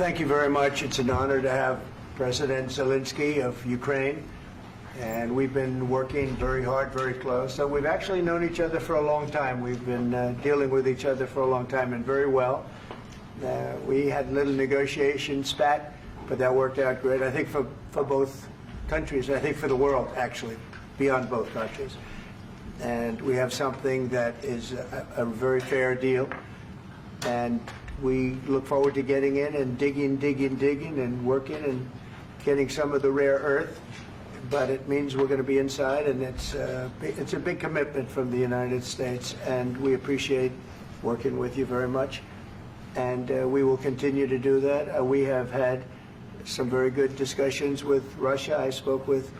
thank you very much. It's an honor to have President Zelensky of Ukraine, and we've been working very hard, very close. So we've actually known each other for a long time. We've been dealing with each other for a long time, and very well. We had a little negotiation spat, but that worked out great. I think for both countries, I think for the world, actually, beyond both countries. And we have something that is a very fair deal. And we look forward to getting in and digging and working and getting some of the rare earth. But it means we're going to be inside, and it's a big commitment from the United States, and we appreciate working with you very much. And we will continue to do that. We have had some very good discussions with Russia. I spoke with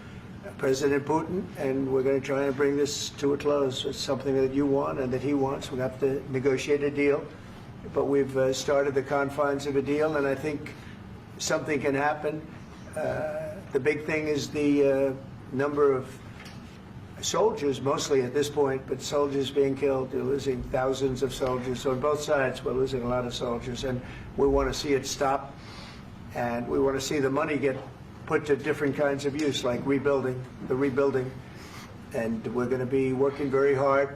President Putin, and we're going to try and bring this to a close. It's something that you want and that he wants. We have to negotiate a deal, but we've started the confines of a deal, and I think something can happen. The big thing is the number of soldiers, mostly at this point, but soldiers being killed. We're losing thousands of soldiers. So on both sides, we're losing a lot of soldiers, and we want to see it stop, and we want to see the money get put to different kinds of use, like rebuilding, and we're going to be working very hard.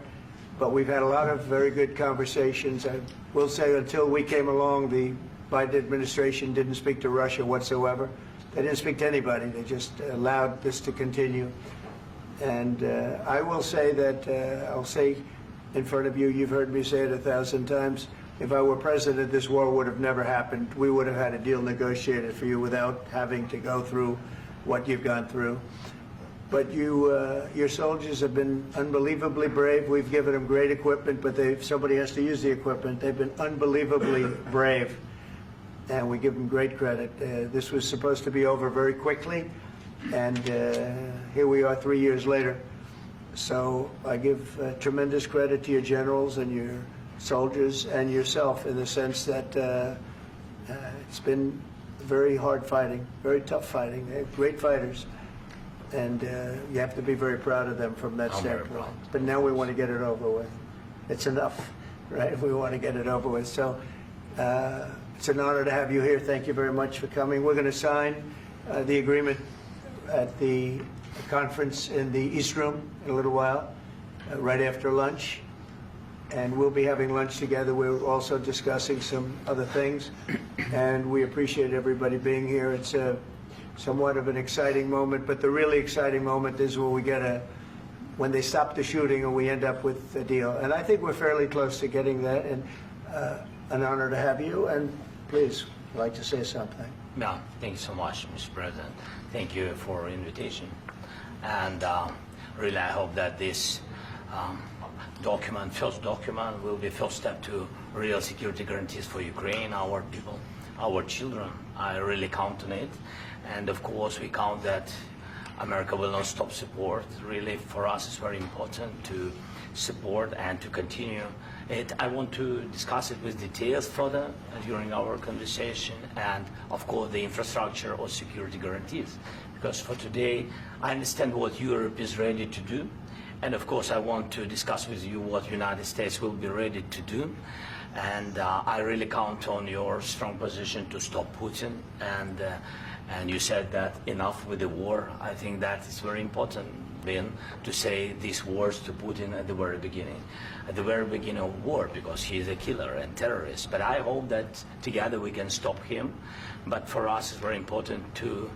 But we've had a lot of very good conversations. I will say, until we came along, the Biden administration didn't speak to Russia whatsoever. They didn't speak to anybody. They just allowed this to continue. And I will say that, I'll say in front of you, you've heard me say it 1,000 times, if I were president, this war would have never happened. We would have had a deal negotiated for you without having to go through what you've gone through. But your soldiers have been unbelievably brave. We've given them great equipment, but somebody has to use the equipment. They've been unbelievably brave, and we give them great credit. This was supposed to be over very quickly, and here we are 3 years later. So I give tremendous credit to your generals and your soldiers and yourself, in the sense that it's been very hard fighting, very tough fighting. They're great fighters, and you have to be very proud of them from that standpoint. But now we want to get it over with. It's enough, right? We want to get it over with. So it's an honor to have you here. Thank you very much for coming. We're going to sign the agreement at the conference in the East Room in a little while, right after lunch. And we'll be having lunch together. We're also discussing some other things, and we appreciate everybody being here. It's somewhat of an exciting moment, but the really exciting moment is when they stop the shooting and we end up with a deal. And I think we're fairly close to getting that, and an honor to have you. And please, I'd like to say something. Yeah, thank you so much, Mr. President. Thank you for the invitation. And really, I hope that this first document will be first step to real security guarantees for Ukraine, our people, our children. I really count on it. And of course, we count that America will not stop support. Really, for us, it's very important to support and to continue it. I want to discuss it with details further during our conversation, and of course, the infrastructure or security guarantees. Because for today, I understand what Europe is ready to do. And of course, I want to discuss with you what the United States will be ready to do. And I really count on your strong position to stop Putin. And you said that enough with the war. I think that is very important, Ben, to say these words to Putin at the very beginning of war, because he's a killer and terrorist. But I hope that together we can stop him. But for us, it's very important to,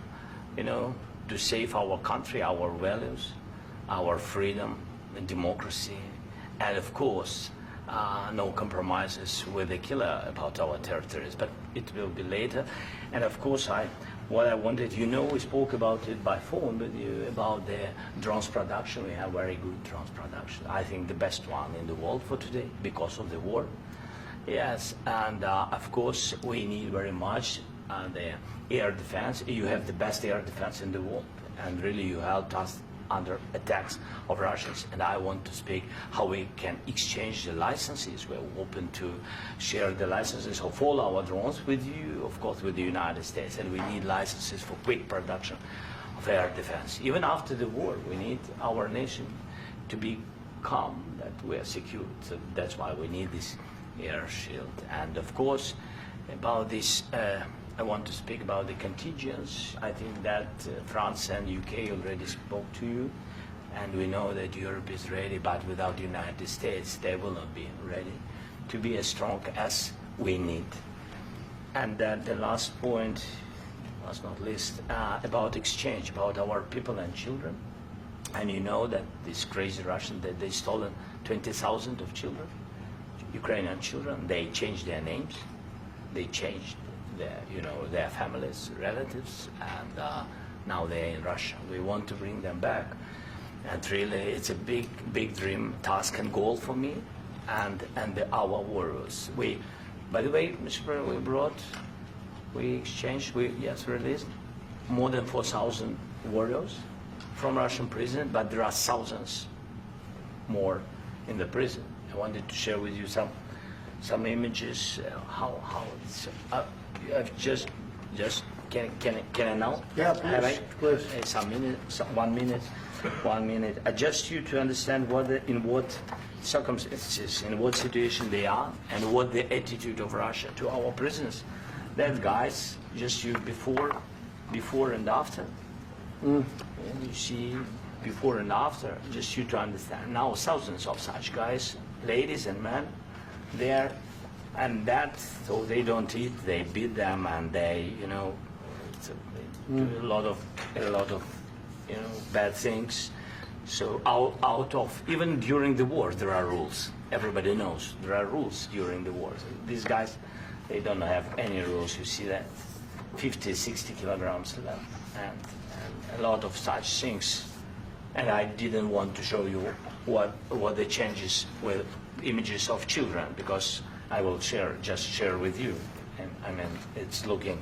to save our country, our values, our freedom and democracy, and of course, no compromises with the killer about our territories. But it will be later. And of course, what I wanted, we spoke about it by phone with you about the drones production. We have very good drones production. I think the best one in the world for today because of the war. Yes, and of course, we need very much the air defense. You have the best air defense in the world, and really you helped us under attacks of Russians. And I want to speak how we can exchange the licenses. We're open to share the licenses of all our drones with you, of course, with the United States. And we need licenses for quick production of air defense. Even after the war, we need our nation to be calm, that we are secure. So that's why we need this air shield. And of course, about this I want to speak about the contingents. I think that France and UK already spoke to you, and we know that Europe is ready, but without the United States, they will not be ready to be as strong as we need. And then the last point, last not least, about exchange, about our people and children. And you know that these crazy Russians, that they stolen 20,000 of children, Ukrainian children. They changed their names, they changed their families, relatives, and now they're in Russia. We want to bring them back, and really, it's a big dream, task, and goal for me, and our warriors. By the way, Mr. President, we exchanged, released more than 4,000 warriors from Russian prison, but there are thousands more in the prison. I wanted to share with you some images. How it's. I've just can I now? Yeah, please. Some minute, 1 minute, 1 minute. Just you to understand in what circumstances, in what situation they are, and what the attitude of Russia to our prisoners. That guys, just you before and after. And you see before and after, just you to understand. Now thousands of such guys, ladies and men, there, and that, so they don't eat, they beat them, and they, do a lot of, bad things. So out of, even during the war, there are rules. Everybody knows there are rules during the war. These guys, they don't have any rules. You see that, 50, 60 kilograms left, and a lot of such things. And I didn't want to show you what the changes with images of children, because I will just share with you. And I mean, it's looking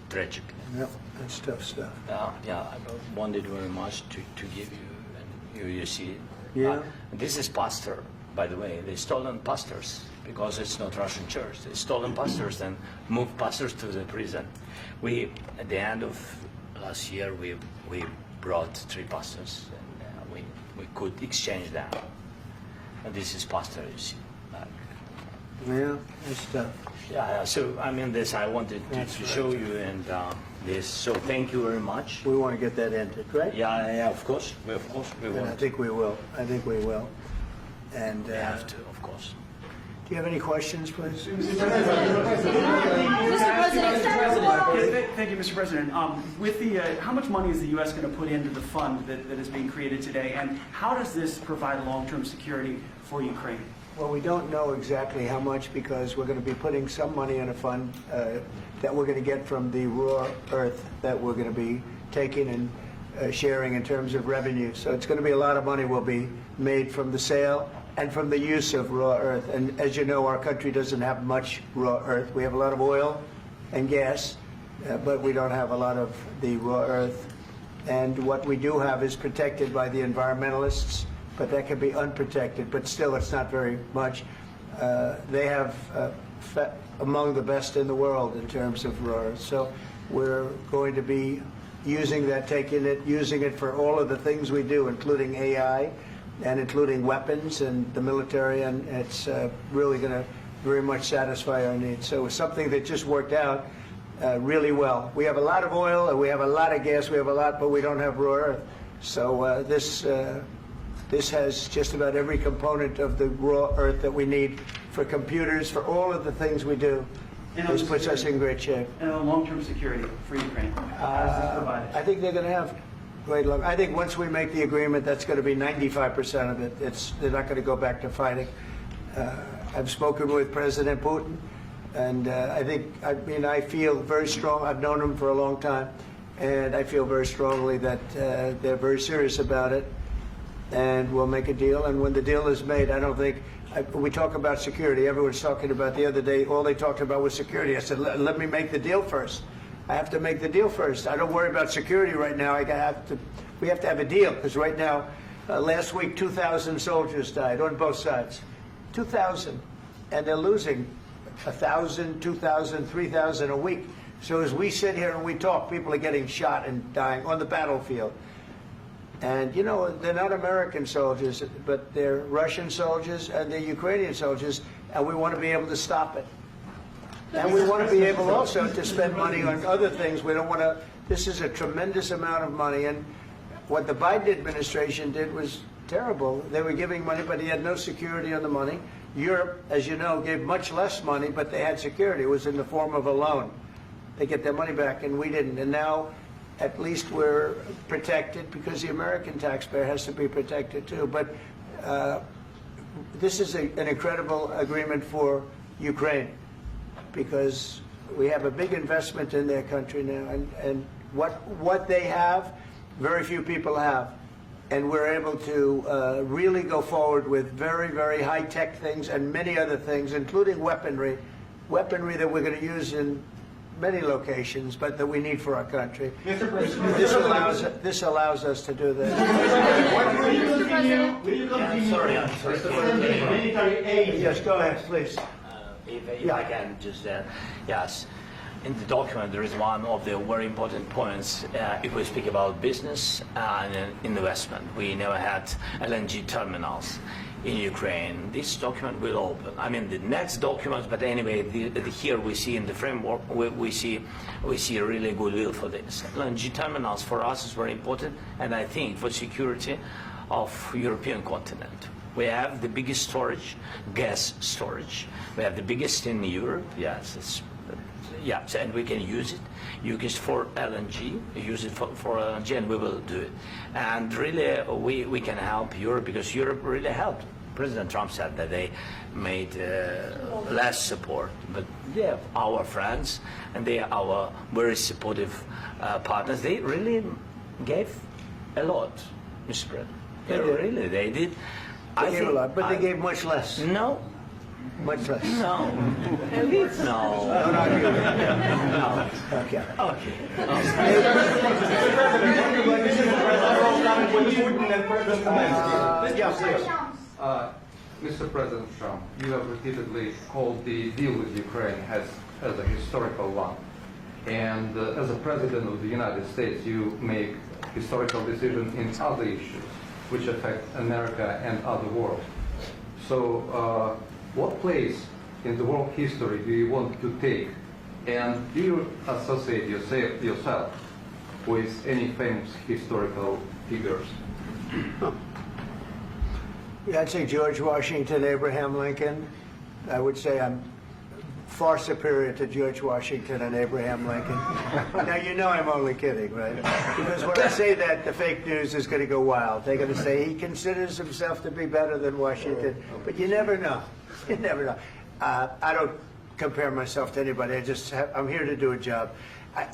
tragic. Yep, that's tough stuff. Yeah, I wanted very much to give you, and you see. Yeah. This is pastor, by the way. They stolen pastors, because it's not Russian church. They stolen pastors and moved pastors to the prison. At the end of last year, we brought 3 pastors, and we could exchange them. And this is pastor, you see. Yeah, that's tough. Yeah. So I mean, this I wanted to show you, and this. So thank you very much. We want to get that ended, right? Yeah. Of course. We And I want. think we will. And We have to, of course. do you have any questions, please? Thank you, Mr. President. With the, how much money is the U.S. going to put into the fund that is being created today, and how does this provide long-term security for Ukraine? Well, we don't know exactly how much because we're going to be putting some money in a fund that we're going to get from the raw earth that we're going to be taking and sharing in terms of revenue. So it's going to be a lot of money will be made from the sale and from the use of raw earth. And as you know, our country doesn't have much raw earth. We have a lot of oil and gas, but we don't have a lot of the raw earth. And what we do have is protected by the environmentalists, but that can be unprotected, but still it's not very much. They have among the best in the world in terms of raw earth. So we're going to be using that, using it for all of the things we do, including AI and including weapons and the military, and it's really going to very much satisfy our needs. So it's something that just worked out really well. We have a lot of oil, and we have a lot of gas, we have a lot, but we don't have raw earth. So this has just about every component of the raw earth that we need for computers, for all of the things we do. This puts us in great shape. And long-term security for Ukraine. How does this provide it? I think they're going to have great luck. I think once we make the agreement, that's going to be 95% of it. They're not going to go back to fighting. I've spoken with President Putin, and I feel very strong. I've known him for a long time, and I feel very strongly that they're very serious about it, and we'll make a deal. And when the deal is made, I don't think we talk about security. Everyone's talking about the other day. All they talked about was security. I said, let me make the deal first. I have to make the deal first. I don't worry about security right now. We have to have a deal, because right now, last week, 2,000 soldiers died on both sides. 2,000. And they're losing 1,000, 2,000, 3,000 a week. So as we sit here and we talk, people are getting shot and dying on the battlefield. And, you know, they're not American soldiers, but they're Russian soldiers and they're Ukrainian soldiers, and we want to be able to stop it. And we want to be able also to spend money on other things. We don't want to, this is a tremendous amount of money. And what the Biden administration did was terrible. They were giving money, but he had no security on the money. Europe, as you know, gave much less money, but they had security. It was in the form of a loan. They get their money back, and we didn't. And now, at least we're protected because the American taxpayer has to be protected too. But this is an incredible agreement for Ukraine because we have a big investment in their country now, and what they have, very few people have. And we're able to really go forward with very, very high-tech things and many other things, including weaponry that we're going to use in many locations, but that we need for our country. Mr. President, This allows us to do that. will you continue I'm sorry. sending military aid? Yes, go ahead, please. If I can just, yes. In the document, there is one of the very important points. If we speak about business and investment, we never had LNG terminals in Ukraine. This document will open. I mean, the next document, but anyway, here we see in the framework, we see really goodwill for this. LNG terminals for us is very important, and I think for security of European continent. We have the biggest storage, gas storage. We have the biggest in Europe. Yes, yes, and we can use it. Use it for LNG. Use it for LNG, and we will do it. And really, we can help Europe because Europe really helped. President Trump said that they made less support, but they are our friends and they are our very supportive partners. They really gave a lot, Mr. President. They did. They gave a lot, but they gave much less. No. Much less. No. No. Don't argue with me. No. Okay. Okay. Mr. President Trump, you have repeatedly called the deal with Ukraine as a historical one. And as a President of the United States, you make historical decisions in other issues which affect America and other world. So what place in the world history do you want to take? And do you associate yourself with any famous historical figures? Yeah, I'd say George Washington, Abraham Lincoln. I would say I'm far superior to George Washington and Abraham Lincoln. Now, you know I'm only kidding, right? Because when I say that, the fake news is going to go wild. They're going to say he considers himself to be better than Washington. But you never know. You never know. I don't compare myself to anybody. I'm here to do a job.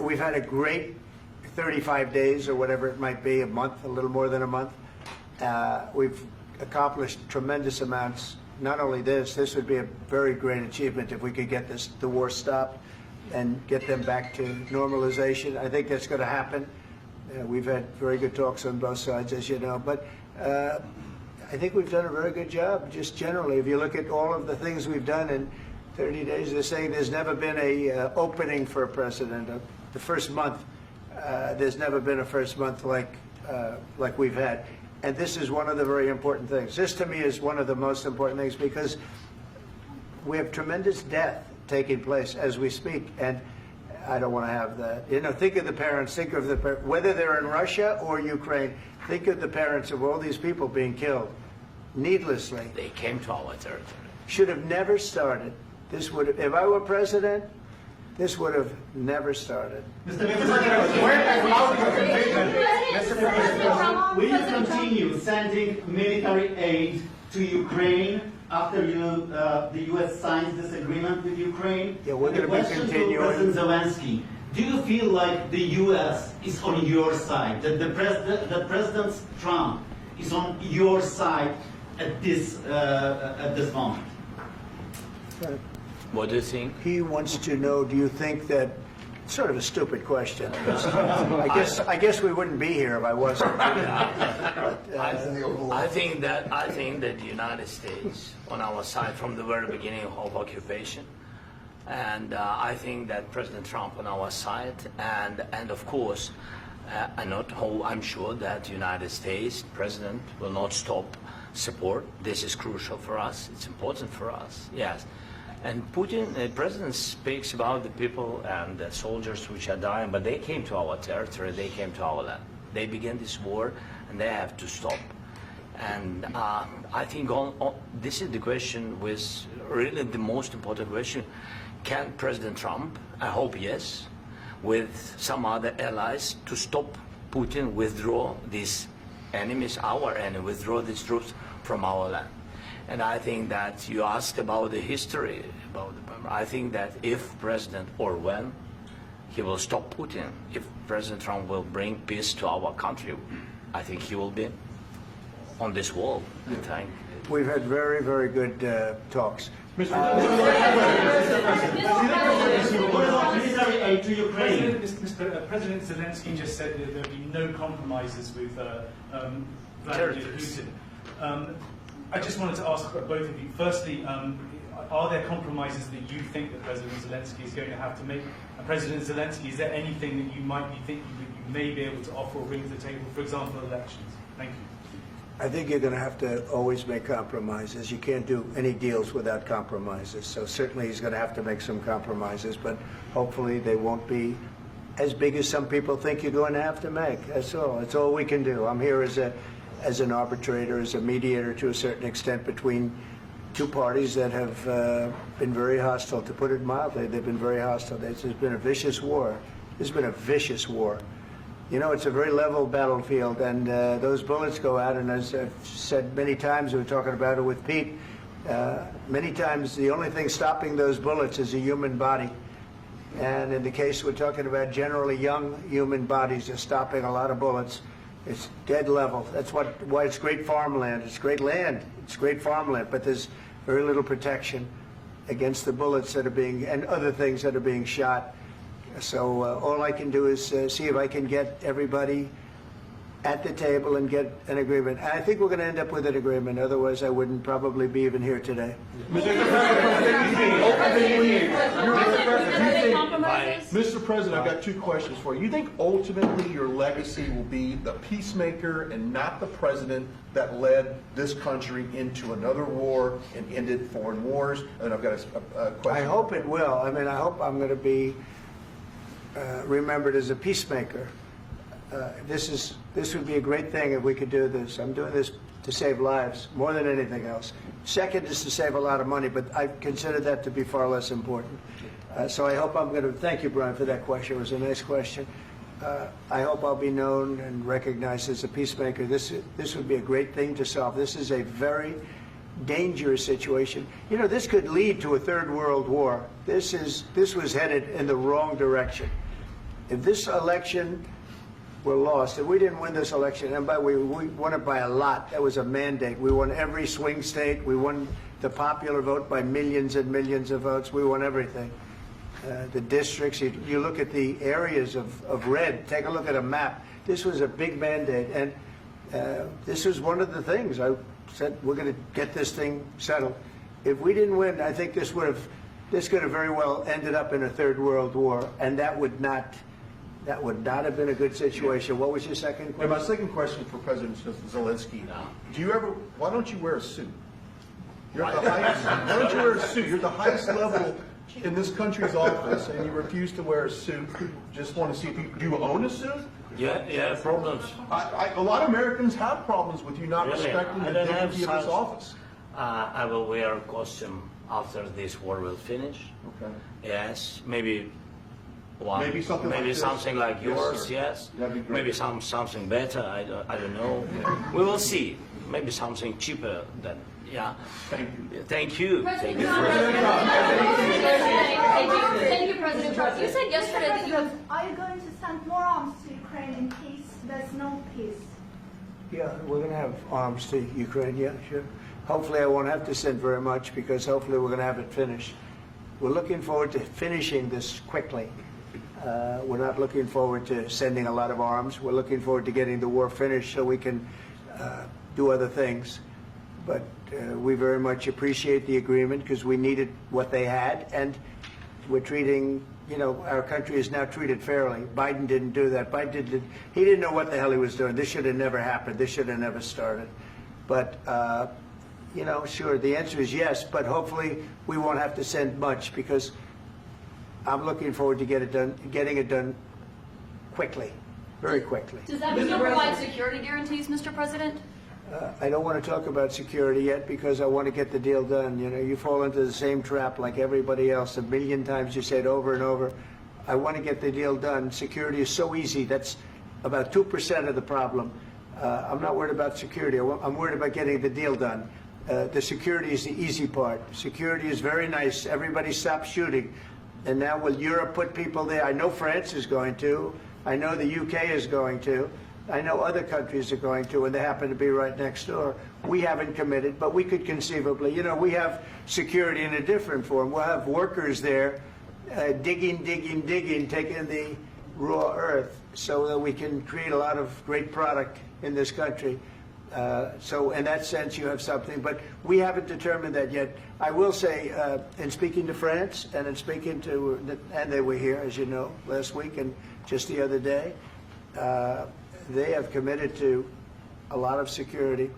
We've had a great 35 days or whatever it might be, a month, a little more than a month. We've accomplished tremendous amounts. Not only this would be a very great achievement if we could get the war stopped and get them back to normalization. I think that's going to happen. We've had very good talks on both sides, as you know. But I think we've done a very good job, just generally. If you look at all of the things we've done in 30 days, they're saying there's never been a opening for a president. The first month, there's never been a first month like we've had. And this is one of the very important things. This, to me, is one of the most important things because we have tremendous death taking place as we speak. And I don't want to have that. You know, think of the parents, whether they're in Russia or Ukraine, think of the parents of all these people being killed needlessly. They came to our territory. Should have never started. This would have, if I were president, this would have never started. Mr. President, where has out your commitment? Mr. President, will you continue sending military aid to Ukraine after the U.S. signs this agreement with Ukraine? Yeah, we're going to be continuing. To President Zelensky, do you feel like the U.S. is on your side? That President Trump is on your side at this moment? What do you think? He wants to know, do you think that, sort of a stupid question. I guess we wouldn't be here if I wasn't. I think that the United States on our side from the very beginning of occupation, and I think that President Trump on our side, and of course, I'm sure that the United States President will not stop support. This is crucial for us. It's important for us. Yes. And Putin, President speaks about the people and the soldiers which are dying, but they came to our territory, they came to our land. They began this war, and they have to stop. And I think this is the question, with really the most important question. Can President Trump, I hope yes, with some other allies, to stop Putin, withdraw these enemies, our enemy, withdraw these troops from our land? And I think that you asked about the history, I think that if President, or when, he will stop Putin, if President Trump will bring peace to our country, I think he will be on this wall. I think. We've had very, very good talks. What about military aid to Ukraine? President Zelensky just said that there'll be no compromises with Vladimir Putin. I just wanted to ask both of you. Firstly, are there compromises that you think that President Zelensky is going to have to make? And President Zelensky, is there anything that you might be thinking that you may be able to offer or bring to the table, for example, elections? Thank you. I think you're going to have to always make compromises. You can't do any deals without compromises. So certainly he's going to have to make some compromises, but hopefully they won't be as big as some people think you're going to have to make. That's all. That's all we can do. I'm here as an arbitrator, as a mediator to a certain extent between two parties that have been very hostile. To put it mildly, they've been very hostile. There's been a vicious war. There's been a vicious war. You know, it's a very level battlefield, and those bullets go out, and as I've said many times, we were talking about it with Pete, many times the only thing stopping those bullets is a human body. And in the case we're talking about, generally young human bodies are stopping a lot of bullets. It's dead level. That's why it's great farmland. It's great land. It's great farmland, but there's very little protection against the bullets that are being, and other things that are being shot. So all I can do is see if I can get everybody at the table and get an agreement. And I think we're going to end up with an agreement. Otherwise, I wouldn't probably be even here today. Mr. President, I've got two questions for you. You think ultimately your legacy will be the peacemaker and not the president that led this country into another war and ended foreign wars? And I've got a question. I hope it will. I mean, I hope I'm going to be remembered as a peacemaker. This would be a great thing if we could do this. I'm doing this to save lives more than anything else. Second is to save a lot of money, but I consider that to be far less important. So I hope I'm going to, thank you, Brian, for that question. It was a nice question. I hope I'll be known and recognized as a peacemaker. This would be a great thing to solve. This is a very dangerous situation. You know, this could lead to a third world war. This was headed in the wrong direction. If this election were lost, if we didn't win this election, and by we won it by a lot, that was a mandate. We won every swing state. We won the popular vote by millions and millions of votes. We won everything. The districts, you look at the areas of red, take a look at a map. This was a big mandate, and this was one of the things. I said, we're going to get this thing settled. If we didn't win, I think this could have very well ended up in a third world war, and that would not have been a good situation. What was your second question? And my second question for President Zelensky, why don't you wear a suit? You're at the highest, why don't you wear a suit? You're at the highest level in this country's office, and you refuse to wear a suit. Just want to see if do you own a suit? Yeah, problems. A lot of Americans have problems with you not respecting the dignity of this office. I will wear a costume after this war will finish. Okay. Yes, maybe one. Maybe something like this. Something like yours. Sir. Yes. That'd be great. Maybe something better. I don't know. We will see. Maybe something cheaper than. Yeah. Thank you. Thank you. President Trump. Thank you, President Trump. You said yesterday that you have. Are you going to send more arms to Ukraine in case there's no peace? Yeah, we're going to have arms to Ukraine, yeah, sure. Hopefully I won't have to send very much, because hopefully we're going to have it finished. We're looking forward to finishing this quickly. We're not looking forward to sending a lot of arms. We're looking forward to getting the war finished so we can do other things. But we very much appreciate the agreement, because we needed what they had, and we're treating, you know, our country is now treated fairly. Biden didn't do that. He didn't know what the hell he was doing. This should have never happened. This should have never started. But you know, sure, the answer is yes, but hopefully we won't have to send much, because I'm looking forward to getting it done quickly, very quickly. Does that mean you'll provide security guarantees, Mr. President? I don't want to talk about security yet, because I want to get the deal done. You know, you fall into the same trap like everybody else. A million times you say it over and over. I want to get the deal done. Security is so easy. That's about 2% of the problem. I'm not worried about security. I'm worried about getting the deal done. The security is the easy part. Security is very nice. Everybody stopped shooting. And now will Europe put people there? I know France is going to. I know the UK is going to. I know other countries are going to, and they happen to be right next door. We haven't committed, but we could conceivably. You know, we have security in a different form. We'll have workers there digging, taking the raw earth so that we can create a lot of great product in this country. So in that sense, you have something, but we haven't determined that yet. I will say, in speaking to France and in speaking to, and they were here, as you know, last week and just the other day, they have committed to a lot of security.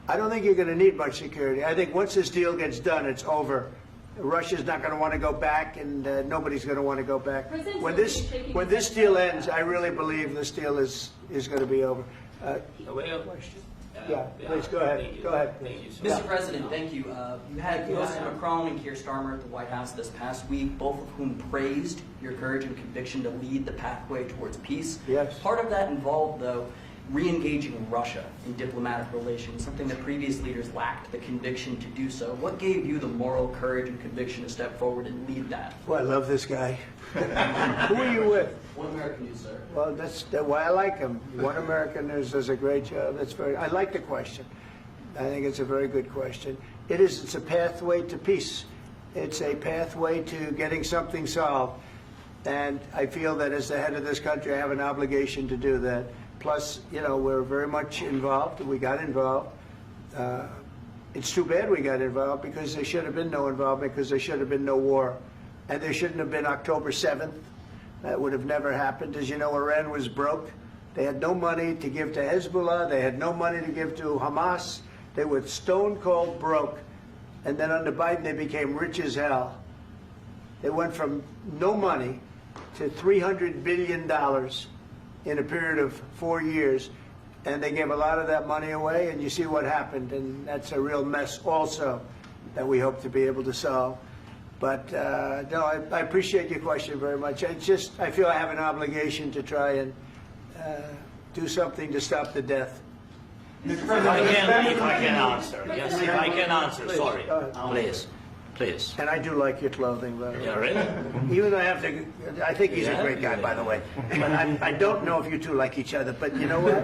I don't think you're going to need much security. I think once this deal gets done, it's over. Russia's not going to want to go back, and nobody's going to want to go back. When this deal ends, I really believe this deal is going to be over. Question? Yeah, please go ahead. Go ahead. Mr. President, thank you. You had President Macron and Keir Starmer at the White House this past week, both of whom praised your courage and conviction to lead the pathway towards peace. Yes. Part of that involved, though, re-engaging Russia in diplomatic relations, something that previous leaders lacked the conviction to do so. What gave you the moral courage and conviction to step forward and lead that? Well, I love this guy. Who are you with? One American News, sir. Well, that's why I like him. One American News does a great job. I like the question. I think it's a very good question. It's a pathway to peace. It's a pathway to getting something solved. And I feel that as the head of this country, I have an obligation to do that. Plus, you know, we're very much involved. We got involved. It's too bad we got involved, because there should have been no involvement, because there should have been no war. And there shouldn't have been October 7th. That would have never happened. As you know, Iran was broke. They had no money to give to Hezbollah. They had no money to give to Hamas. They were stone cold broke. And then under Biden, they became rich as hell. They went from no money to $300 billion in a period of 4 years. And they gave a lot of that money away, and you see what happened. And that's a real mess also that we hope to be able to solve. But no, I appreciate your question very much. I feel I have an obligation to try and do something to stop the death. If I can answer, yes, if I can answer, sorry, please. And I do like your clothing, by the way. Yeah, really? Even though I think he's a great guy, by the way. But I don't know if you two like each other. But you know what?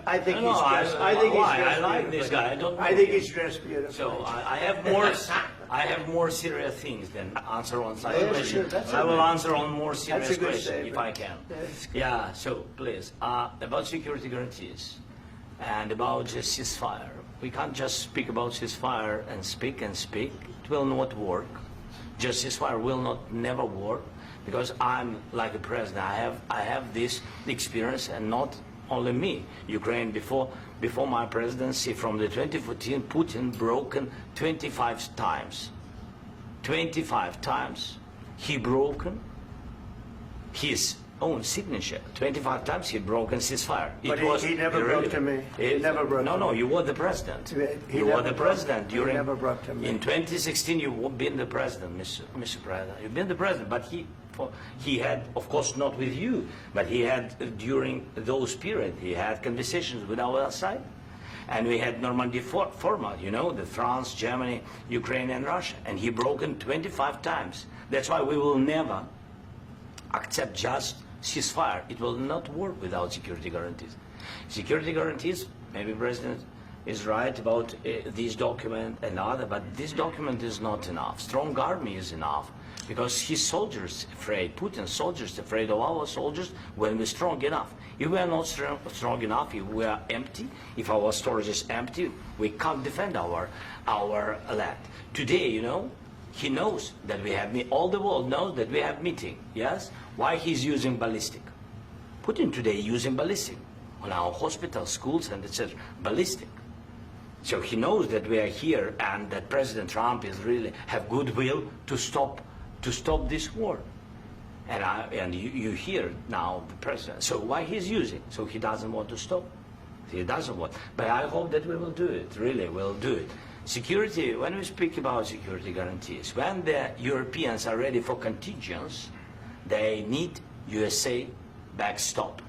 I think he's dressed. I like this guy. I think he's dressed beautiful. So I have more serious things than answer on side question. Sure, I will answer on more serious good question statement. if I can. Yeah. So please, about security guarantees and about just ceasefire. We can't just speak about ceasefire and speak and speak. It will not work. Just ceasefire will never work, because I'm like a president. I have this experience, and not only me. Ukraine before my presidency, from the 2014, Putin broken 25 times. 25 times he broken his own signature. 25 times he broken ceasefire. But he never broke to me. He never broke to me. No, you were the president. You were the president during. He never broke to me. In 2016, you've been the president, Mr. President. You've been the president, but he had, of course, not with you, but he had during those periods. He had conversations with our side, and we had Normandy format. You know, the France, Germany, Ukraine, and Russia, and he broken 25 times. That's why we will never accept just ceasefire. It will not work without security guarantees. Security guarantees, maybe President is right about this document and other, but this document is not enough. Strong army is enough, because his soldiers afraid, Putin's soldiers afraid of our soldiers when we're strong enough. If we are not strong enough, if we are empty, if our storage is empty, we can't defend our land. Today, you know, he knows that we have, all the world knows that we have meeting, yes? Why he's using ballistic? Putin today using ballistic on our hospitals, schools, and etc. Ballistic. So he knows that we are here and that President Trump is really have goodwill to stop this war. And you hear now the president. So why he's using? So he doesn't want to stop. He doesn't want. But I hope that we will do it. Really, we'll do it. Security. When we speak about security guarantees, when the Europeans are ready for contingents, they need USA backstop.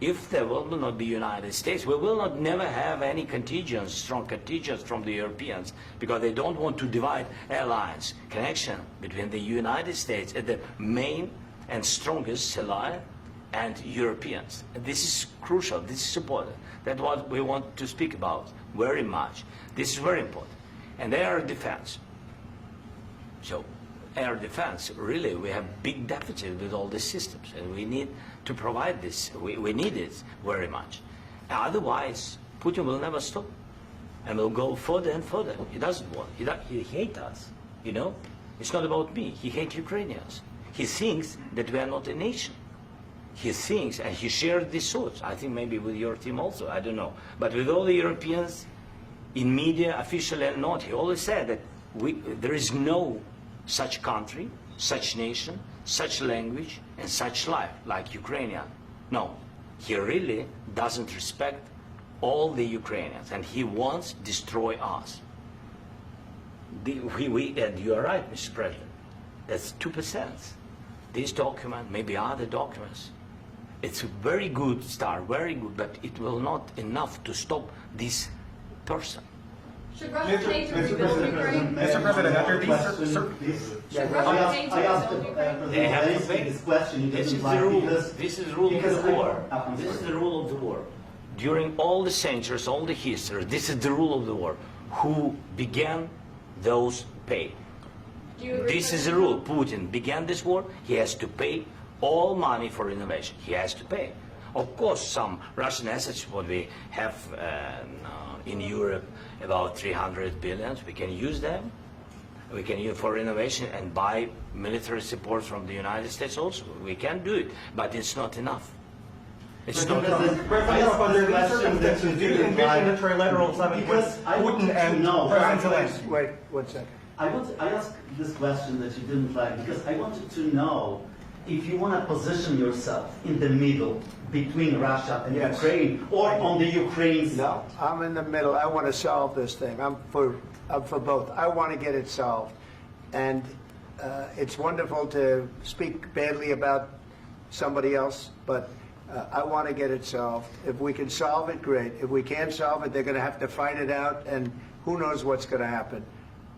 If there will not be United States, we will not never have any contingents, strong contingents from the Europeans, because they don't want to divide alliance connection between the United States as the main and strongest ally and Europeans. And this is crucial. This is important. That's what we want to speak about very much. This is very important. And air defense. So air defense, really, we have big deficit with all these systems, and we need to provide this. We need it very much. Otherwise, Putin will never stop, and will go further and further. He doesn't want. He hates us. You know, it's not about me. He hates Ukrainians. He thinks that we are not a nation. He thinks, and he shared these thoughts. I think maybe with your team also. I don't know, but with all the Europeans, in media, officially and not, he always said that there is no such country, such nation, such language, and such life like Ukrainian. No, he really doesn't respect all the Ukrainians, and he wants to destroy us. And you are right, Mr. President. That's 2%. This document, maybe other documents, it's a very good start, very good, but it will not enough to stop this person. Should Russia pay to rebuild Ukraine? Mr. President, after these Should Russia pay to I asked rebuild Ukraine? They have to Zelensky pay. this question. This is Because- the rule. This is the rule of because the war. I'm This is sorry. the rule of the war. During all the centuries, all the history, this is the rule of the war. Who began, those pay. Do you agree This with is the that? rule. Putin began this war. He has to pay all money for innovation. He has to pay. Of course, some Russian assets, what we have in Europe, about 300 billion, we can use them. We can use for innovation and buy military support from the United States also. We can do it, but it's not enough. It's not enough. President, under these circumstances, do you envision a trilateral summit with Putin and President Zelensky? Wait 1 second. I asked this question that you didn't like because I wanted to know if you want to position yourself in the middle between Russia and Yes. Ukraine or on the Ukraine side. No, I'm in the middle. I want to solve this thing. I'm for both. I want to get it solved. And it's wonderful to speak badly about somebody else, but I want to get it solved. If we can solve it, great. If we can't solve it, they're going to have to fight it out, and who knows what's going to happen.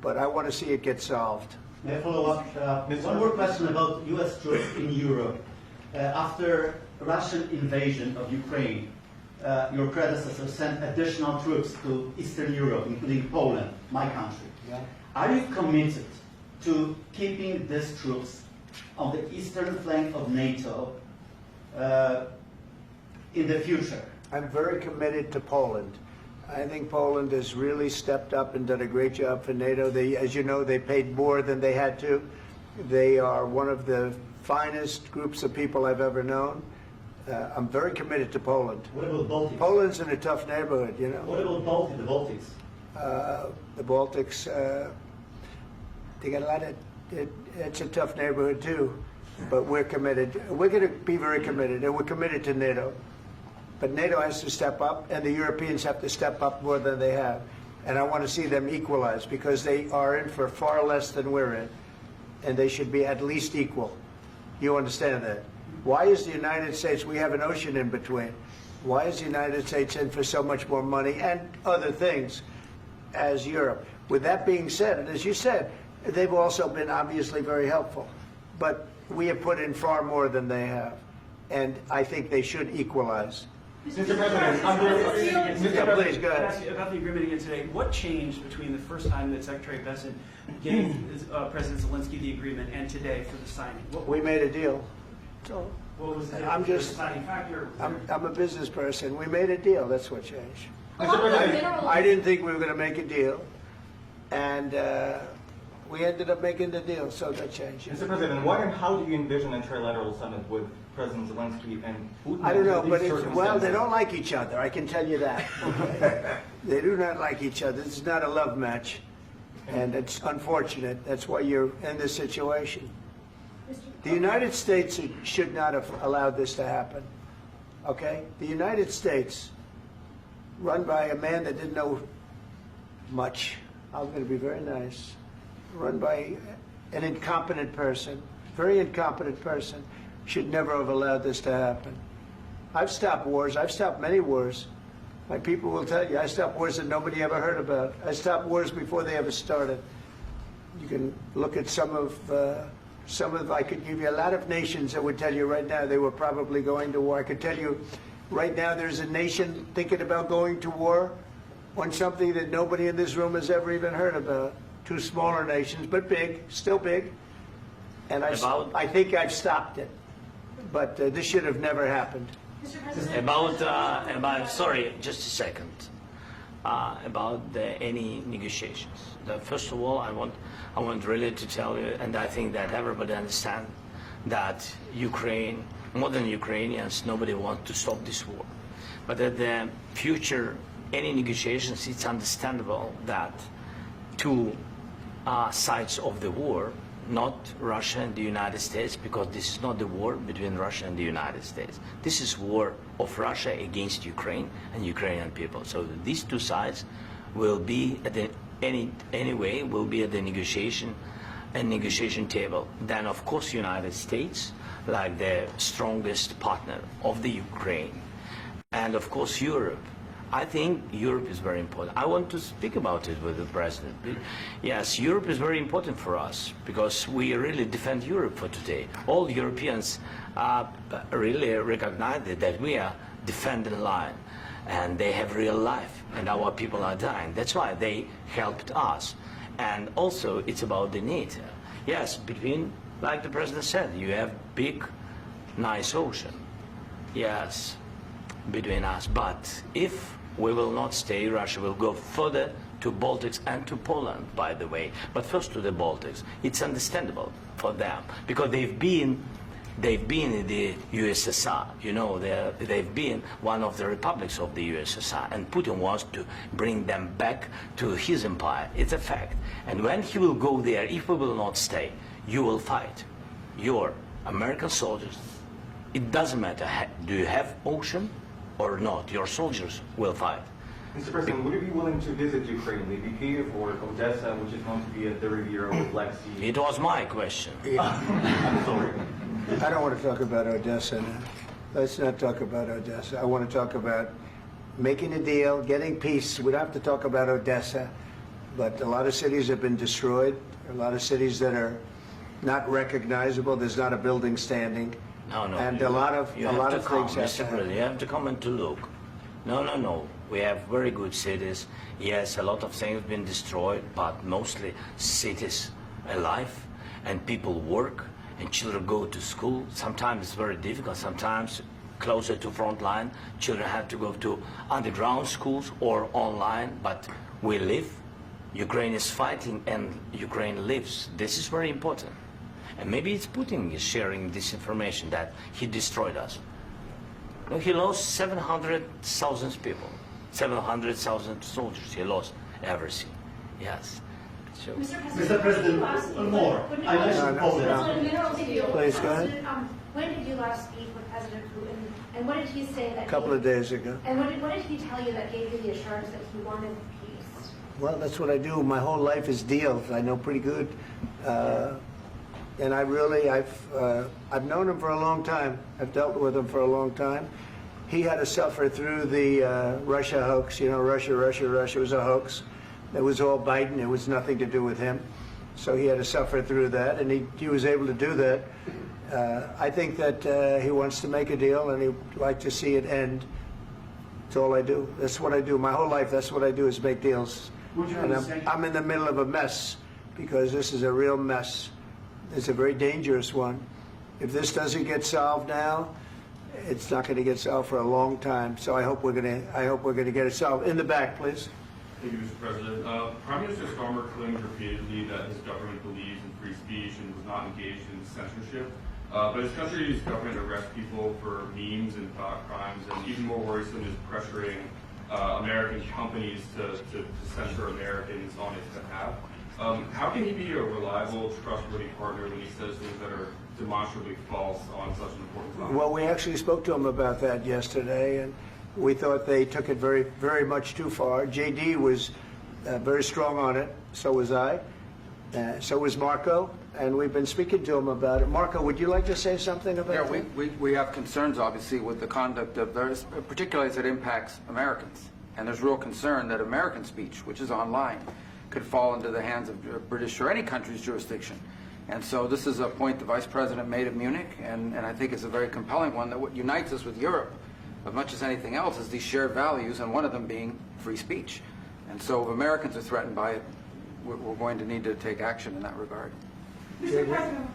But I want to see it get solved. May I follow up? One more question about U.S. troops in Europe. After Russian invasion of Ukraine, your predecessor sent additional troops to Eastern Europe, including Poland, my country. Yeah. Are you committed to keeping these troops on the eastern flank of NATO in the future? I'm very committed to Poland. I think Poland has really stepped up and done a great job for NATO. They, as you know, they paid more than they had to. They are one of the finest groups of people I've ever known. I'm very committed to Poland. What about Baltics? Poland's in a tough neighborhood, you know. What about the Baltics? The Baltics, they got a lot of, it's a tough neighborhood too, but we're committed. We're going to be very committed, and we're committed to NATO. But NATO has to step up, and the Europeans have to step up more than they have. And I want to see them equalize, because they are in for far less than we're in, and they should be at least equal. You understand that? Why is the United States, we have an ocean in between, why is the United States in for so much more money and other things as Europe? With that being said, and as you said, they've also been obviously very helpful. But we have put in far more than they have, and I think they should equalize. Mr. President, Yeah, please, go ahead. Can I ask you about the agreement again today? What changed between the first time that Secretary Bessent gave President Zelensky the agreement and today for the signing? We made a deal. So What was the I'm just- deciding factor? I'm a business person. We made a deal. That's what changed. Along with minerals- I didn't think we were going to make a deal, and We ended up making the deal, so that changed. Mr. President, what and how do you envision a trilateral summit with President Zelensky and Putin? I don't know, under but these well, they circumstances? don't like each other. I can tell you that. Okay? They do not like each other. This is not a love match, and it's unfortunate. That's why you're in this situation. The United States should not have allowed this to happen. Okay? The United States, run by a man that didn't know much. I'm going to be very nice. Run by an incompetent person, very incompetent person, should never have allowed this to happen. I've stopped wars. I've stopped many wars. My people will tell you, I stopped wars that nobody ever heard about. I stopped wars before they ever started. You can look at some of, I could give you a lot of nations that would tell you right now they were probably going to war. I could tell you right now there's a nation thinking about going to war on something that nobody in this room has ever even heard about. Two smaller nations, but big, still big. And I think I've stopped it. But this should have never happened. Mr. President, Sorry, just a second. About any negotiations. First of all, I want really to tell you, and I think that everybody understands that Ukraine, more than Ukrainians, nobody wants to stop this war. But at the future, any negotiations, it's understandable that two sides of the war, not Russia and the United States, because this is not the war between Russia and the United States. This is war of Russia against Ukraine and Ukrainian people. So these two sides will be at the will be at the negotiation table. Then of course United States, like the strongest partner of the Ukraine, and of course Europe. I think Europe is very important. I want to speak about it with the President. Yes, Europe is very important for us because we really defend Europe for today. All Europeans really recognize that we are defending the line and they have real life and our people are dying. That's why they helped us. And also it's about the NATO. Yes, between, like the President said, you have big, nice ocean. Yes, between us. But if we will not stay, Russia will go further to Baltics and to Poland, by the way. But first to the Baltics. It's understandable for them because they've been in the USSR. You know, they've been one of the republics of the USSR, and Putin wants to bring them back to his empire. It's a fact. And when he will go there, if we will not stay, you will fight. Your American soldiers, it doesn't matter, do you have ocean or not, your soldiers will fight. Mr. President, would you be willing to visit Ukraine, maybe Kyiv or Odessa, which is known to be at the Riviera with Black Sea? It was my question. I'm sorry. I don't want to talk about Odessa now. Let's not talk about Odessa. I want to talk about making a deal, getting peace. We don't have to talk about Odessa, but a lot of cities have been destroyed. A lot of cities that are not recognizable. There's not a building standing. No. And a lot of things have to Mr. happen. President, you have to come and to look. No. We have very good cities. Yes, a lot of things have been destroyed, but mostly cities alive, and people work, and children go to school. Sometimes it's very difficult. Sometimes closer to front line, children have to go to underground schools or online, but we live. Ukraine is fighting, and Ukraine lives. This is very important. And maybe it's Putin is sharing this information that he destroyed us. No, he lost 700,000 people, 700,000 soldiers. He lost everything. Yes. So, Mr. President, one more. I mentioned Poland. Please, go ahead. When did you last speak with President Putin, and what did he say that? A couple of days ago. And what did he tell you that gave you the assurance that he wanted peace? Well, that's what I do. My whole life is deals. I know pretty good. And I've known him for a long time. I've dealt with him for a long time. He had to suffer through the Russia hoax. You know, Russia was a hoax. It was all Biden. It was nothing to do with him. So he had to suffer through that, and he was able to do that. I think that he wants to make a deal, and he'd like to see it end. That's all I do. That's what I do. My whole life, that's what I do is make deals. And I'm in the middle of a mess because this is a real mess. It's a very dangerous one. If this doesn't get solved now, it's not going to get solved for a long time. So I hope we're going to get it solved. In the back, please. Thank you, Mr. President. Prime Minister Starmer claimed repeatedly that his government believes in free speech and was not engaged in censorship. But his country's government arrests people for memes and thought crimes, and even more worrisome is pressuring American companies to censor Americans on its behalf. How can he be a reliable, trustworthy partner when he says things that are demonstrably false on such an important topic? Well, we actually spoke to him about that yesterday, and we thought they took it very, very much too far. JD was very strong on it. So was I. So was Marco. And we've been speaking to him about it. Marco, would you like to say something about that? Yeah, we have concerns, obviously, with the conduct of those, particularly as it impacts Americans. And there's real concern that American speech, which is online, could fall into the hands of British or any country's jurisdiction. And so this is a point the Vice President made at Munich, and I think it's a very compelling one, that what unites us with Europe, as much as anything else, is these shared values, and one of them being free speech. And so if Americans are threatened by it, we're going to need to take action in that regard. Mr. President.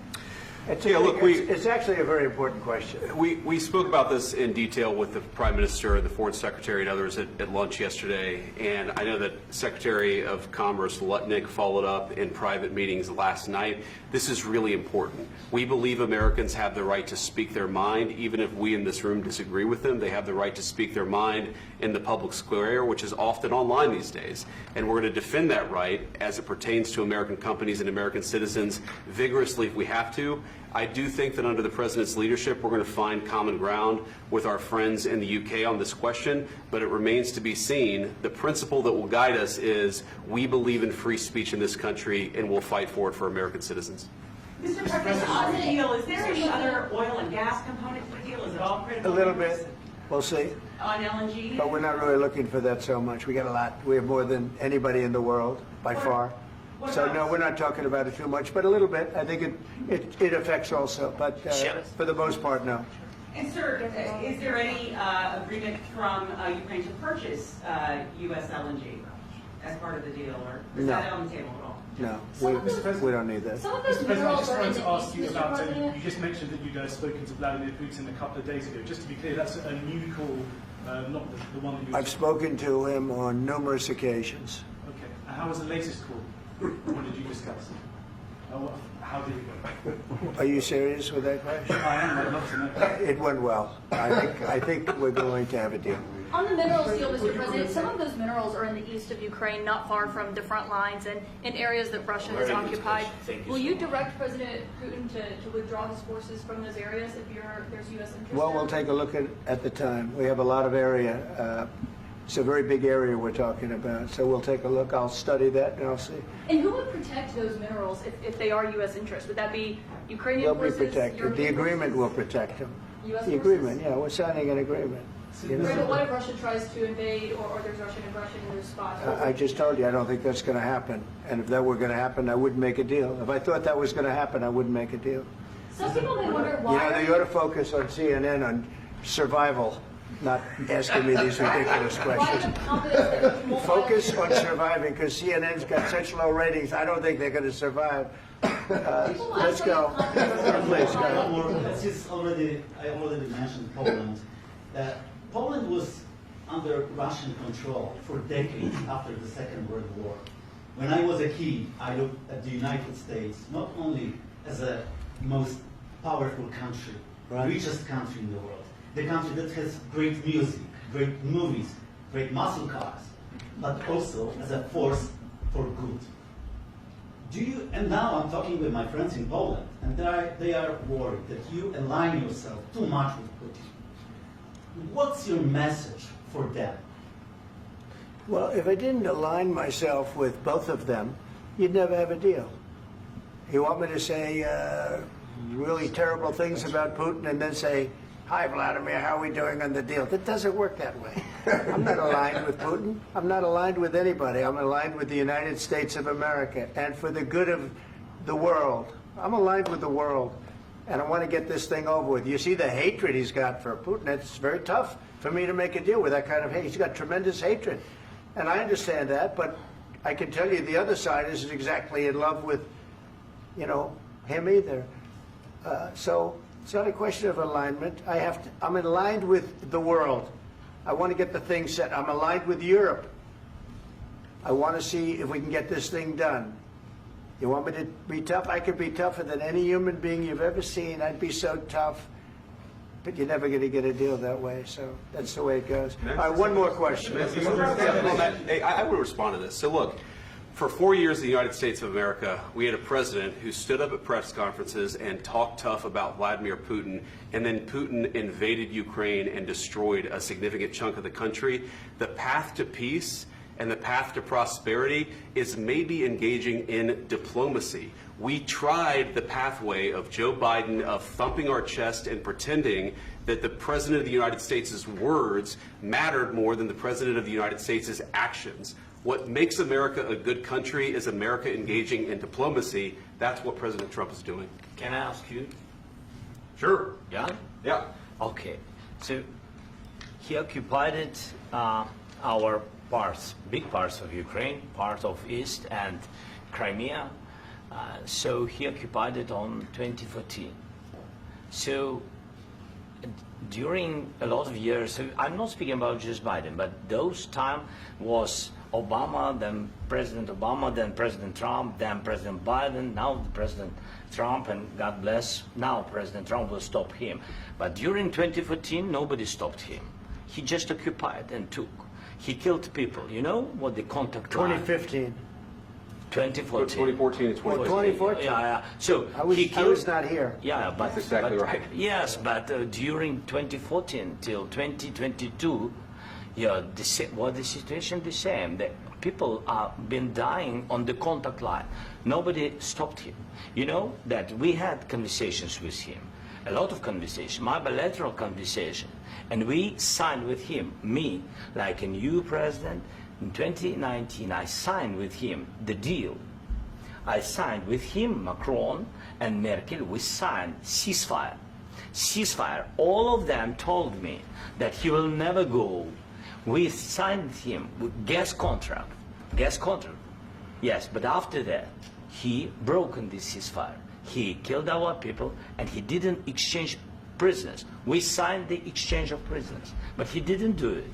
It's actually a very important question. We spoke about this in detail with the Prime Minister, the Foreign Secretary, and others at lunch yesterday. And I know that Secretary of Commerce Lutnick followed up in private meetings last night. This is really important. We believe Americans have the right to speak their mind, even if we in this room disagree with them. They have the right to speak their mind in the public square, which is often online these days. And we're going to defend that right as it pertains to American companies and American citizens vigorously if we have to. I do think that under the President's leadership, we're going to find common ground with our friends in the UK on this question, but it remains to be seen. The principle that will guide us is we believe in free speech in this country, and we'll fight for it for American citizens. Mr. President, on the deal, is there any other oil and gas component to the deal? Is it all critical? A little bit. We'll see. On LNG? But we're not really looking for that so much. We got a lot. We have more than anybody in the world, by far. So no, we're not talking about it too much, but a little bit. I think it affects also, but for the most part, no. And sir, is there any agreement from Ukraine to purchase U.S. LNG as part of the deal, or is that on the table at all? No, we don't need that. Mr. President, I just wanted to ask you about, you just mentioned that you'd spoken to Vladimir Putin a couple of days ago. Just to be clear, that's a new call, not the one that you... I've spoken to him on numerous occasions. Okay. And how was the latest call? What did you discuss? How did it go? Are you serious with that question? I am. I'd love to know. It went well. I think we're going to have a deal. On the minerals deal, Mr. President, some of those minerals are in the east of Ukraine, not far from the front lines and in areas that Russia has occupied. Will you direct President Putin to withdraw his forces from those areas if there's U.S. interest? Well, we'll take a look at the time. We have a lot of area. It's a very big area we're talking about, so we'll take a look. I'll study that and I'll see. And who would protect those minerals if they are U.S. interests? Would that be Ukrainian forces? They'll be protected. The agreement will protect them. U.S. The agreement, yeah, we're signing an agreement. Right, but what if Russia tries to invade or there's Russian aggression in those spots? I just told you I don't think that's going to happen. And if that were going to happen, I wouldn't make a deal. If I thought that was going to happen, I wouldn't make a deal. Some people may wonder why... You know, they ought to focus on CNN on survival, not asking me these ridiculous questions. Focus on surviving, because CNN's got such low ratings, I don't think they're going to survive. Let's go. Please, go. I already mentioned Poland. Poland was under Russian control for decades after the Second World War. When I was a kid, I looked at the United States not only as a most powerful country, richest country in the world, the country that has great music, great movies, great muscle cars, but also as a force for good. And now I'm talking with my friends in Poland, and they are worried that you align yourself too much with Putin. What's your message for them? Well, if I didn't align myself with both of them, you'd never have a deal. You want me to say really terrible things about Putin and then say, "Hi, Vladimir, how are we doing on the deal?" That doesn't work that way. I'm not aligned with Putin. I'm not aligned with anybody. I'm aligned with the United States of America. And for the good of the world, I'm aligned with the world. And I want to get this thing over with. You see the hatred he's got for Putin. It's very tough for me to make a deal with that kind of hate. He's got tremendous hatred. And I understand that, but I can tell you the other side isn't exactly in love with, him either. So it's not a question of alignment. I'm aligned with the world. I want to get the thing set. I'm aligned with Europe. I want to see if we can get this thing done. You want me to be tough? I could be tougher than any human being you've ever seen. I'd be so tough. But you're never going to get a deal that way, so that's the way it goes. All right, one more question. Hey, I would respond to this. So look, for 4 years in the United States of America, we had a president who stood up at press conferences and talked tough about Vladimir Putin, and then Putin invaded Ukraine and destroyed a significant chunk of the country. The path to peace and the path to prosperity is maybe engaging in diplomacy. We tried the pathway of Joe Biden of thumping our chest and pretending that the President of the United States' words mattered more than the President of the United States' actions. What makes America a good country is America engaging in diplomacy. That's what President Trump is doing. Can I ask you? Sure. Yeah? Yeah. Okay. So he occupied it, our parts, big parts of Ukraine, part of East and Crimea. So he occupied it on 2014. So during a lot of years, so I'm not speaking about just Biden, but those time was Obama, then President Obama, then President Trump, then President Biden, now President Trump, and God bless, now President Trump will stop him. But during 2014, nobody stopped him. He just occupied and took. He killed people. You know what the contact line? 2015. 2014 2014. and 2014. 2014. Yeah. So I was not here. Yeah, but That's exactly right. Yes, but during 2014 till 2022, yeah, the situation the same. The people are been dying on the contact line. Nobody stopped him. You know that we had conversations with him, a lot of conversation, my bilateral conversation, and we signed with him, me, like a new president. In 2019, I signed with him the deal. I signed with him, Macron and Merkel, we signed ceasefire. Ceasefire. All of them told me that he will never go. We signed with him with gas contract. Gas contract. Yes, but after that, he broken this ceasefire. He killed our people and he didn't exchange prisoners. We signed the exchange of prisoners, but he didn't do it.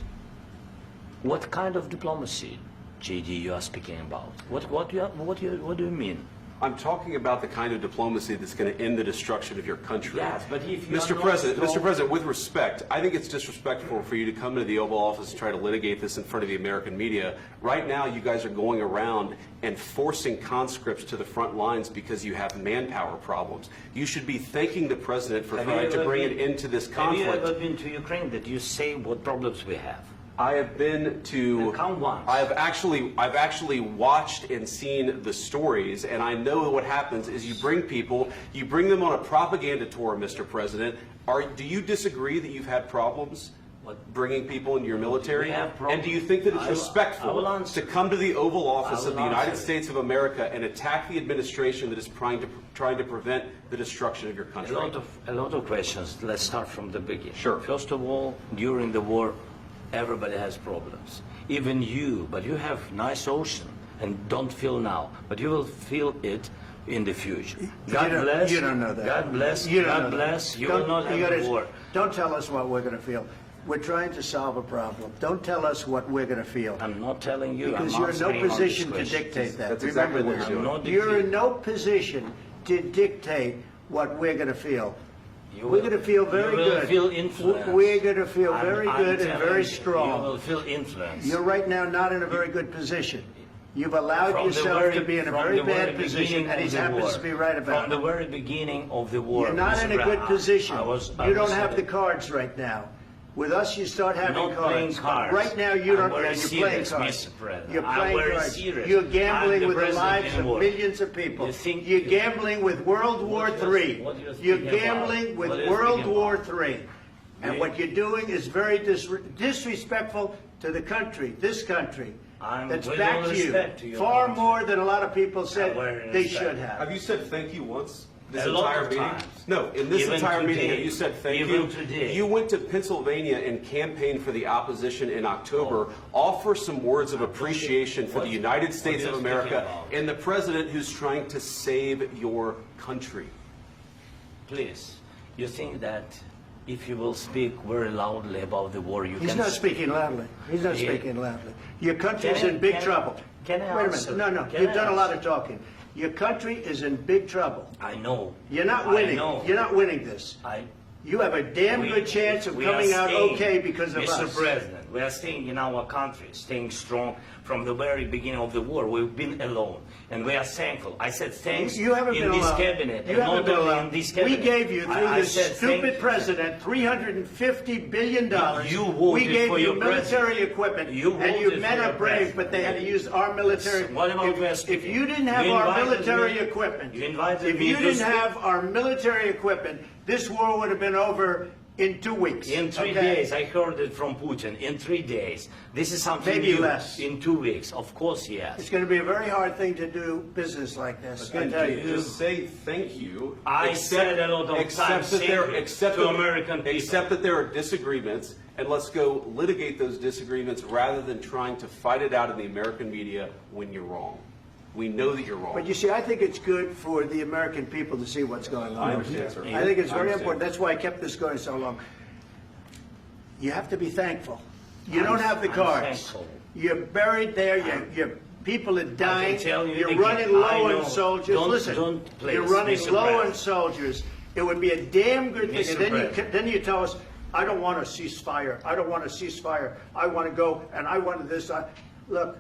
What kind of diplomacy, JD, you are speaking about? What do you mean? I'm talking about the kind of diplomacy that's going to end the destruction of your country. Yes, but if you Mr. President, with respect, I think it's disrespectful for you to come into the Oval Office and try to litigate this in front of the American media. Right now, you guys are going around and forcing conscripts to the front lines because you have manpower problems. You should be thanking the President for trying to bring an end to this conflict. Have you ever been to Ukraine? Did you say what problems we have? I have been to. Count once. I've actually watched and seen the stories, and I know what happens is you bring them on a propaganda tour, Mr. President. Do you disagree that you've had problems bringing people into your military? And do you think that it's respectful to come to the Oval Office of the United States of America and attack the administration that is trying to prevent the destruction of your country? A lot of questions. Let's start from the beginning. Sure. First of all, during the war, everybody has problems. Even you, but you have nice ocean and don't feel now, but you will feel it in the future. God bless. You don't know that. God bless. You don't God know bless. that. You will not have a war. Don't tell us what we're going to feel. We're trying to solve a problem. Don't tell us what we're going to feel. I'm not telling you. Because I'm you're in no answering on position this to question. dictate that. That's exactly Remember what this. you're doing. You're in no position to dictate what we're going to feel. You We're going to feel very you will good. Feel influenced. We're going to feel very I'm good and telling very you, strong. You will feel influenced. You're right now not in a very good position. You've allowed From the yourself very- to be in a from very the very bad position, beginning and he of the happens war. to be right about From the it. very beginning of the war. You're not Mr. in a good Brown, position. I You don't was have the cards right now. With us, you start having not playing cards. cards. Right now, you don't. I'm very You're playing serious, cards. Mr. President. You're I'm playing very cards. serious. You're I'm gambling the with the president lives in of war. millions of people. You think- You're gambling with World War III. what you're You're speaking gambling about? with What are you World speaking War about? III. And what you're doing is very disrespectful to the country, this country. I'm That's with back all to you. respect to your Far country. more than a lot of people said very they respect. should have. Have you said thank you once? This A lot entire of meeting? times. No, in this Even entire meeting, today. have you said thank Even you? today. You went to Pennsylvania and campaigned for the opposition in October. Offer some words of appreciation for the United States are of you America speaking about? and the president who's trying to save your country. Please, you think that if you will speak very loudly about the war, you He's can... not speaking loudly. He's not Yeah. speaking loudly. Your country's in big trouble. Can I Wait a answer? minute. No, Can you've I done a lot answer? of talking. Your country is in big trouble. I know. You're not I winning. know. You're not winning this. You have a damn good chance of we are coming out staying, okay because of Mr. us. President, we are staying in our country, staying strong from the very beginning of the war. We've been alone, and we are thankful. I said thanks You haven't in been this alone. cabinet, You and haven't not been only alone. in this We cabinet. gave you, through I this said stupid president, $350 billion. You voted we gave for you your military president. equipment, You and you voted men for are your brave, president. but they had to use our military. What about West If you didn't have You our invited military me- equipment, You invited if me you to didn't speak. have our military equipment, this war would have been over in 2 weeks. In 3 okay? days, I heard it from Putin. In 3 days, this is something Maybe new. less. In 2 weeks, of course, yes. It's going to be a very hard thing to do business like this. I Again, tell you. just say thank you. I said a lot of Accept times that thank there, you accept to that- American people. Accept that there are disagreements, and let's go litigate those disagreements rather than trying to fight it out in the American media when you're wrong. We know that you're wrong. But you see, I think it's good for the American people to see what's going on. I understand, sir. I think it's I very understand. important. That's why I kept this going so long. You have to be thankful. You don't have the I'm cards. thankful. You're buried there. Your people are dying. tell you You're again, running I low know. on soldiers. Don't- Listen, don't please, you're running Mr. low on President. soldiers. It would be a damn good thing. Mr. And then President. then you tell us, I don't want a ceasefire. I don't want a ceasefire. I want to go and I want this. Look,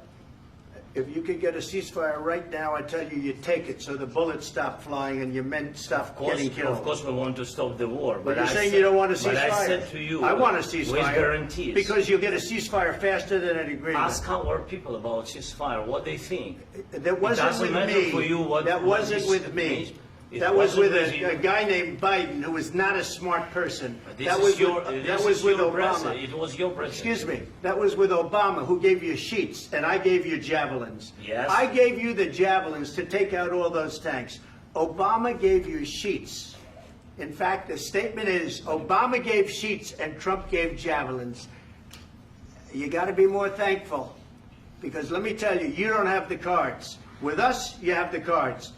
if you could get a ceasefire right now, I tell you, you take it so the bullets stop flying and your men stop getting killed. Of course, we want to stop the war. But you're I saying said- you don't want a ceasefire. But I said to you, I want a with ceasefire. guarantees. Because you'll get a ceasefire faster than an agreement. Ask our people about ceasefire, what they think. That wasn't doesn't with matter me. for you what- That what wasn't is- with me. It That was wasn't with with you. a guy named Biden, who was not a smart person. This That is was your- with, this that was is with your Obama. president. It was your president. Excuse me. That was with Obama, who gave you sheets, and I gave you javelins. Yes. I gave you the javelins to take out all those tanks. Obama gave you sheets. In fact, the statement is Obama gave sheets and Trump gave javelins. You got to be more thankful, because let me tell you, you don't have the cards. With us, you have the cards.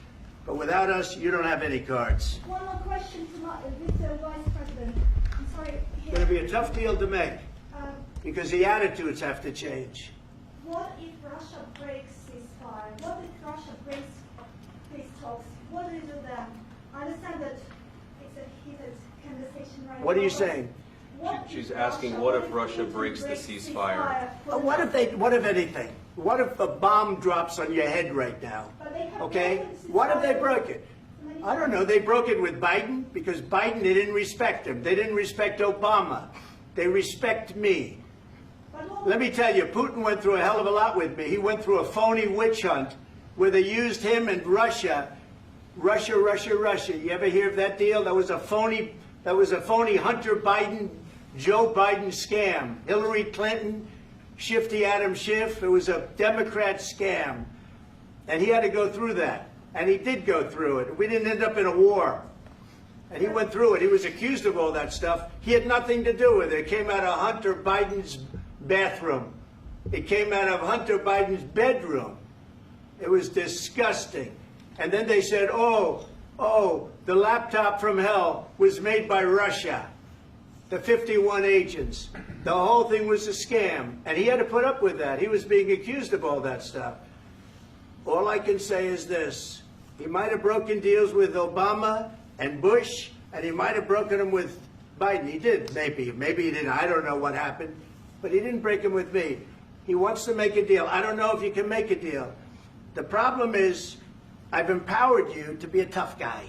But without us, you don't have any cards. One more question to Mr. Vice President. I'm sorry. It's going to be a tough deal to make, Um, because the attitudes have to change. What if Russia breaks ceasefire? What if Russia breaks peace talks? What do you do then? I understand that it's a heated conversation right now. What are you but saying? what She's if asking, what if Russia Putin breaks the ceasefire? What if anything? What if a bomb drops on your head right now? But they have Okay? broken the What if they ceasefire broke it? many I don't know. They broke it with Biden because Biden, they didn't respect him. They didn't respect Obama. They respect me. Let me tell you, Putin went through a hell of a lot with me. He went through a phony witch hunt where they used him and Russia. Russia. You ever hear of that deal? That was a phony Hunter Biden, Joe Biden scam. Hillary Clinton, Shifty Adam Schiff. It was a Democrat scam. And he had to go through that. And he did go through it. We didn't end up in a war. And he went through it. He was accused of all that stuff. He had nothing to do with it. It came out of Hunter Biden's bathroom. It came out of Hunter Biden's bedroom. It was disgusting. And then they said, oh, the laptop from hell was made by Russia. The 51 agents. The whole thing was a scam. And he had to put up with that. He was being accused of all that stuff. All I can say is this. He might have broken deals with Obama and Bush, and he might have broken them with Biden. He did, maybe. Maybe he didn't. I don't know what happened. But he didn't break them with me. He wants to make a deal. I don't know if you can make a deal. The problem is, I've empowered you to be a tough guy.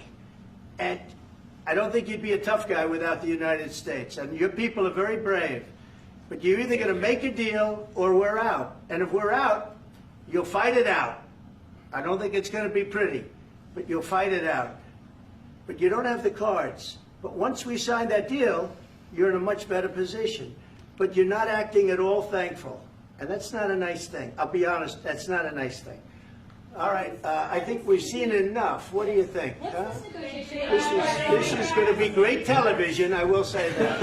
And I don't think you'd be a tough guy without the United States. And your people are very brave. But you're either going to make a deal or we're out. And if we're out, you'll fight it out. I don't think it's going to be pretty, but you'll fight it out. But you don't have the cards. But once we sign that deal, you're in a much better position. But you're not acting at all thankful. And that's not a nice thing. I'll be honest, that's not a nice thing. All right, I think we've seen enough. What do you think? Huh? This is going to be great television, I will say that.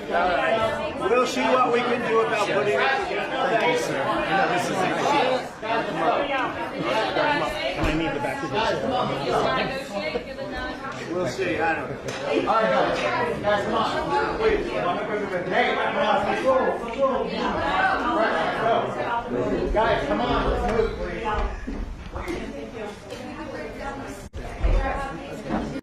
All right. We'll see what we can do about putting it together. Thank you, sir. I need the back of this. We'll see, I don't know. All right, guys, come on. Please. Hey, come on, let's go. Let's go. Right, go. Guys, come on, let's move, please.